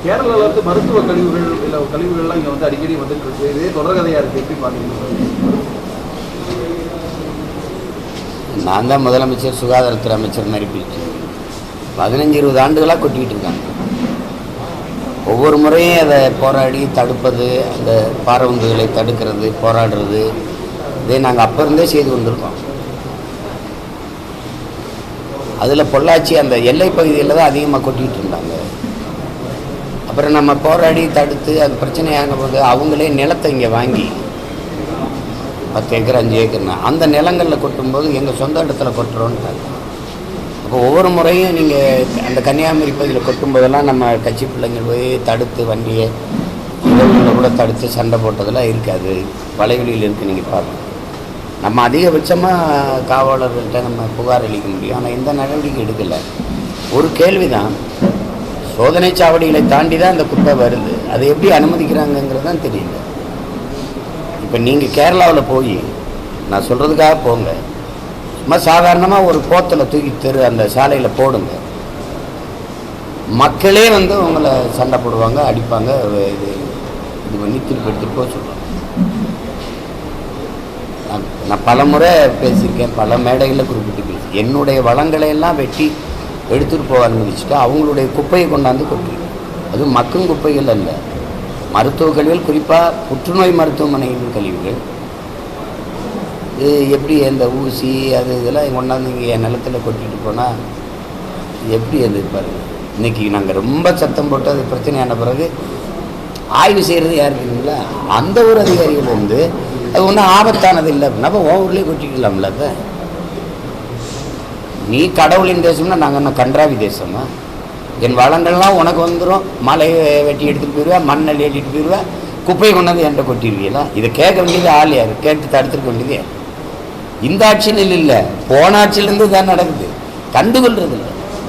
கேரளாவில் மருத்துவ கழிவுகள் இல்லை கழிவுகள்லாம் இங்கே அடிக்கடி வந்துட்டு இருக்கு. இதே தொடர்கதையாக இருக்குது. எப்படி பார்த்தீங்கன்னா, நான் தான் முதலமைச்சர் சுகாதாரத்துறை அமைச்சர் மாதிரி பிரிச்சு 15-20 ஆண்டுகளாக கொட்டிக்கிட்டு இருக்காங்க. ஒவ்வொரு முறையும் அதை போராடி தடுப்பது, அந்த பாரவுந்துகளை தடுக்கிறது, போராடுறது, இதே நாங்கள் அப்போ இருந்தே செய்து கொண்டிருக்கோம். அதில் பொள்ளாச்சி அந்த எல்லை பகுதியில் தான் அதிகமாக கொட்டிகிட்டு இருந்தாங்க. அப்புறம் நம்ம போராடி தடுத்து அது பிரச்சனையாகும் போது அவங்களே நிலத்தை இங்கே வாங்கி 10 ஏக்கர் 5 ஏக்கர்னா அந்த நிலங்களில் கொட்டும்போது எங்கள் சொந்த இடத்துல கொட்டுறோன்ட்டாங்க. அப்போ ஒவ்வொரு முறையும் நீங்கள் அந்த கன்னியாகுமரி பகுதியில் கொட்டும்போதெல்லாம் நம்ம கட்சி பிள்ளைங்கள் போய் தடுத்து வண்டியை இடங்களில் கூட தடுத்து சண்டை போட்டதெல்லாம் இருக்காது. வலைவெளியில் இருக்குது, நீங்கள் பார்க்கணும். நம்ம அதிகபட்சமாக காவலர்கள்ட்ட நம்ம புகார் அளிக்க முடியும். ஆனால் எந்த நடவடிக்கை எடுக்கலை. ஒரு கேள்வி தான், சோதனை சாவடிகளை தாண்டி தான் அந்த குப்பை வருது. அதை எப்படி அனுமதிக்கிறாங்கங்கிறது தான் தெரியல. இப்போ நீங்கள் கேரளாவில் போய் நான் சொல்கிறதுக்காக போங்க, சும்மா சாதாரணமாக ஒரு கோத்தில் தூக்கி அந்த சாலையில் போடுங்க, மக்களே உங்களை சண்டை போடுவாங்க, அடிப்பாங்க, இது பண்ணி திருப்பி எடுத்துகிட்டு போக சொல்லுவாங்க. நான் பல முறை பேசியிருக்கேன், பல மேடைகளில் குறிப்பிட்டு பேசி என்னுடைய வளங்களை எல்லாம் வெட்டி எடுத்துகிட்டு போக அனுமதிச்சுட்டு அவங்களுடைய குப்பையை கொண்டாந்து கொட்டிடும். அதுவும் மக்கும் குப்பைகள் அல்ல, மருத்துவ கழிவுகள், குறிப்பாக புற்றுநோய் மருத்துவமனையின் கழிவுகள். இது எப்படி அந்த ஊசி அது இதெல்லாம் கொண்டாந்து இங்கே என் நிலத்தில் கொட்டிட்டு போனால் எப்படி அது பாருங்கள். இன்றைக்கி நாங்கள் ரொம்ப சத்தம் போட்டு அது பிரச்சனையான பிறகு ஆய்வு செய்கிறது யார் இருக்குங்களா, அந்த ஒரு அதிகாரிகள் அது ஒன்றும் ஆபத்தானது இல்லை அப்படின்னா அப்போ ஊர்லேயே கொட்டிக்கலாம்ல. அப்போ நீ கடவுளின் தேசம்னா நாங்கள் என்ன கன்றாவி தேசமா? என் வளங்கள்லாம் உனக்கு வந்துடும், மலையை வெட்டி எடுத்துகிட்டு போயிடுவேன், மண்ணை ஏற்றிட்டு போயிடுவேன், குப்பையை கொண்டாந்து என்கிட்ட கொட்டிடுவீங்களா? இதை கேட்க வேண்டியது ஆள் யார்? கேட்டு தடுத்துருக்க வேண்டியது இந்த ஆட்சியில் இல்லை, போன ஆட்சியிலேருந்து தான் நடக்குது, கண்டுகொள்றது இல்லை.